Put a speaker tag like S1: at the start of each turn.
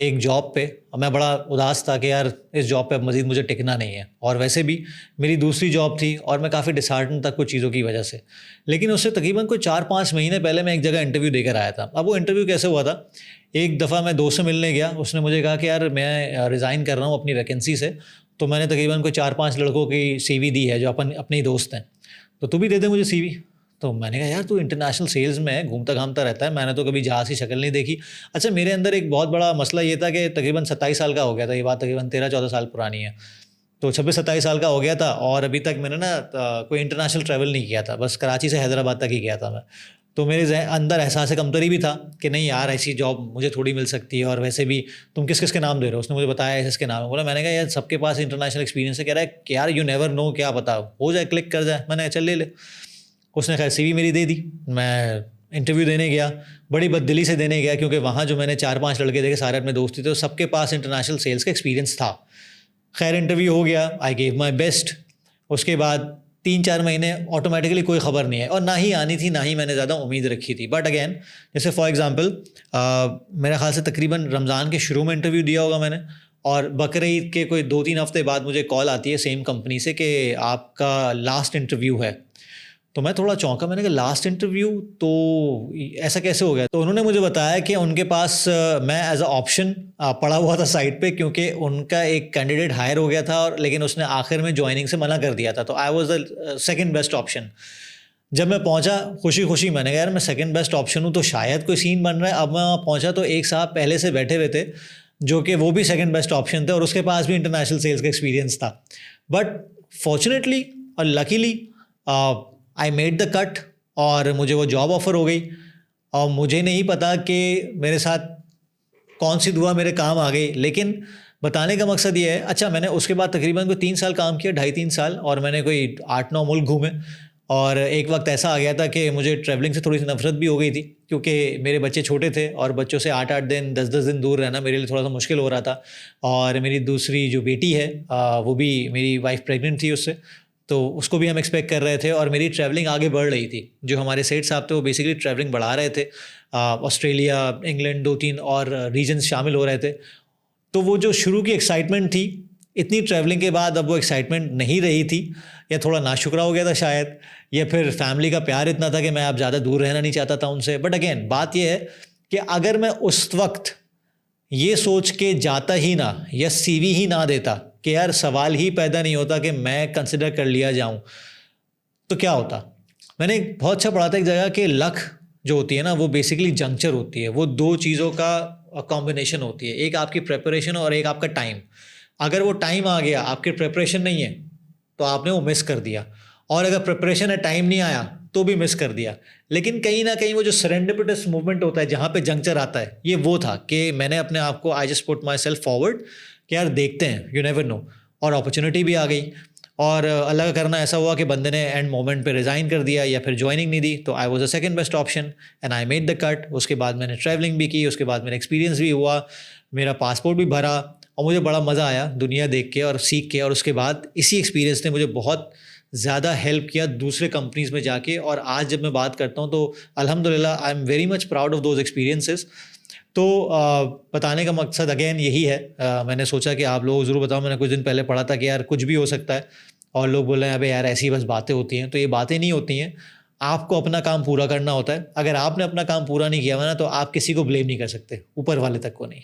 S1: ایک جاب پہ، اور میں بڑا اداس تھا کہ یار اس جاب پہ اب مزید مجھے ٹکنا نہیں ہے، اور ویسے بھی میری دوسری جاب تھی اور میں کافی ڈسہارٹن تھا کچھ چیزوں کی وجہ سے. لیکن اس سے تقریباً کوئی 4-5 مہینے پہلے میں ایک جگہ انٹرویو دے کر آیا تھا. اب وہ انٹرویو کیسے ہوا تھا، ایک دفعہ میں دوست سے ملنے گیا، اس نے مجھے کہا کہ یار میں ریزائن کر رہا ہوں اپنی ویکینسی سے، تو میں نے تقریباً کوئی 4-5 لڑکوں کی سی وی دی ہے جو اپنے ہی دوست ہیں، تو بھی دے دے مجھے سی وی. تو میں نے کہا یار تو انٹرنیشنل سیلز میں گھومتا گھامتا رہتا ہے، میں نے تو کبھی جہاز کی شکل نہیں دیکھی. اچھا میرے اندر ایک بہت بڑا مسئلہ یہ تھا کہ تقریباً 27 سال کا ہو گیا تھا، یہ بات تقریباً 13-14 سال پرانی ہے، تو 26-27 سال کا ہو گیا تھا، اور ابھی تک میں نے کوئی انٹرنیشنل ٹریول نہیں کیا تھا، بس کراچی سے حیدرآباد تک ہی گیا تھا میں. تو میرے اندر احساس کمتری بھی تھا کہ نہیں یار ایسی جاب مجھے تھوڑی مل سکتی ہے، اور ویسے بھی تم کس کس کے نام دے رہے ہو. اس نے مجھے بتایا اس کے نام ہے. بولا میں نے کہا یار سب کے پاس انٹرنیشنل ایکسپیرینس ہے. کہہ رہا ہے کہ یار یو نیور نو، کیا پتا ہو جائے، کلک کر جائے. میں نے کہا چل لے لے. اس نے خیر سی وی میری دے دی. میں انٹرویو دینے گیا، بڑی بد دلی سے دینے گیا، کیونکہ وہاں جو میں نے 4-5 لڑکے دیکھے سارے اپنے دوست تھے، سب کے پاس انٹرنیشنل سیلس کا ایکسپیرینس تھا. خیر انٹرویو ہو گیا، آئی گیو مائی بیسٹ. اس کے بعد 3-4 مہینے آٹومیٹکلی کوئی خبر نہیں ہے، اور نہ ہی آنی تھی، نہ ہی میں نے زیادہ امید رکھی تھی. بٹ اگین جیسے فار ایگزامپل میرے خیال سے تقریباً رمضان کے شروع میں انٹرویو دیا ہوگا میں نے، اور بقرعید کے کوئی 2-3 ہفتے بعد مجھے کال آتی ہے سیم کمپنی سے کہ آپ کا لاسٹ انٹرویو ہے. تو میں تھوڑا چونکا، میں نے کہا لاسٹ انٹرویو تو ایسا کیسے ہو گیا. تو انہوں نے مجھے بتایا کہ ان کے پاس میں ایز اے آپشن پڑا ہوا تھا سائٹ پہ، کیونکہ ان کا ایک کینڈیڈیٹ ہائر ہو گیا تھا، اور لیکن اس نے آخر میں جوائننگ سے منع کر دیا تھا. تو I was the second best option. جب میں پہنچا خوشی خوشی میں نے کہا یار میں سیکنڈ بیسٹ آپشن ہوں تو شاید کوئی سین بن رہا ہے. اب میں وہاں پہنچا تو ایک صاحب پہلے سے بیٹھے ہوئے تھے جو کہ وہ بھی سیکنڈ بیسٹ آپشن تھے، اور اس کے پاس بھی انٹرنیشنل سیلس کا ایکسپیرینس تھا. بٹ فارچونیٹلی اور لکیلی آئی میڈ دا کٹ، اور مجھے وہ جاب آفر ہو گئی. اور مجھے نہیں پتا کہ میرے ساتھ کون سی دعا میرے کام آ گئی. لیکن بتانے کا مقصد یہ ہے، اچھا میں نے اس کے بعد تقریباً کوئی 3 سال کام کیا، 2.5-3 سال، اور میں نے کوئی 8-9 ملک گھومے. اور ایک وقت ایسا آ گیا تھا کہ مجھے ٹریولنگ سے تھوڑی سی نفرت بھی ہو گئی تھی، کیونکہ میرے بچے چھوٹے تھے، اور بچوں سے 8-8 دن 10-10 دن دور رہنا میرے لیے تھوڑا سا مشکل ہو رہا تھا. اور میری دوسری جو بیٹی ہے وہ بھی، میری وائف پریگننٹ تھی اس سے، تو اس کو بھی ہم ایکسپیکٹ کر رہے تھے، اور میری ٹریولنگ آگے بڑھ رہی تھی. جو ہمارے سیٹ صاحب تھے وہ بیسکلی ٹریولنگ بڑھا رہے تھے، آسٹریلیا، انگلینڈ، 2-3 اور ریجنس شامل ہو رہے تھے. تو وہ جو شروع کی ایکسائٹمنٹ تھی، اتنی ٹریولنگ کے بعد اب وہ ایکسائٹمنٹ نہیں رہی تھی، یا تھوڑا ناشکرا ہو گیا تھا شاید، یا پھر فیملی کا پیار اتنا تھا کہ میں اب زیادہ دور رہنا نہیں چاہتا تھا ان سے. بٹ اگین بات یہ ہے کہ اگر میں اس وقت یہ سوچ کے جاتا ہی نہ، یا سی وی ہی نہ دیتا کہ یار سوال ہی پیدا نہیں ہوتا کہ میں کنسیڈر کر لیا جاؤں، تو کیا ہوتا. میں نے بہت اچھا پڑھا تھا ایک جگہ کہ لک جو ہوتی ہے نا، وہ بیسکلی جنکچر ہوتی ہے، وہ 2 چیزوں کا کمبینیشن ہوتی ہے، ایک آپ کی پریپریشن اور ایک آپ کا ٹائم. اگر وہ ٹائم آ گیا، آپ کی پریپریشن نہیں ہے، تو آپ نے وہ مس کر دیا، اور اگر پریپریشن ہے ٹائم نہیں آیا تو بھی مس کر دیا. لیکن کہیں نہ کہیں وہ جو سرینڈپٹس موومنٹ ہوتا ہے جہاں پہ جنکچر آتا ہے، یہ وہ تھا کہ میں نے اپنے آپ کو I just put my self forward کہ یار دیکھتے ہیں، یو نیور نو. اور اپرچونیٹی بھی آ گئی، اور اللہ کا کرنا ایسا ہوا کہ بندے نے اینڈ مومنٹ پہ ریزائن کر دیا یا پھر جوائننگ نہیں دی. تو I was a second best option and I made the cut. اس کے بعد میں نے ٹریولنگ بھی کی، اس کے بعد میرا ایکسپیرینس بھی ہوا، میرا پاسپورٹ بھی بھرا، اور مجھے بڑا مزہ آیا دنیا دیکھ کے اور سیکھ کے. اور اس کے بعد اسی ایکسپیرینس نے مجھے بہت زیادہ ہیلپ کیا دوسرے کمپنیز میں جا کے. اور آج جب میں بات کرتا ہوں تو الحمدللہ I am very much proud of those experiences. تو بتانے کا مقصد اگین یہی ہے، میں نے سوچا کہ آپ لوگ ضرور بتاؤں. میں نے کچھ دن پہلے پڑھا تھا کہ یار کچھ بھی ہو سکتا ہے، اور لوگ بول رہے ہیں ابے یار ایسی بس باتیں ہوتی ہیں. تو یہ باتیں نہیں ہوتی ہیں، آپ کو اپنا کام پورا کرنا ہوتا ہے. اگر آپ نے اپنا کام پورا نہیں کیا ہوا نا، تو آپ کسی کو بلیم نہیں کر سکتے، اوپر والے تک کو نہیں.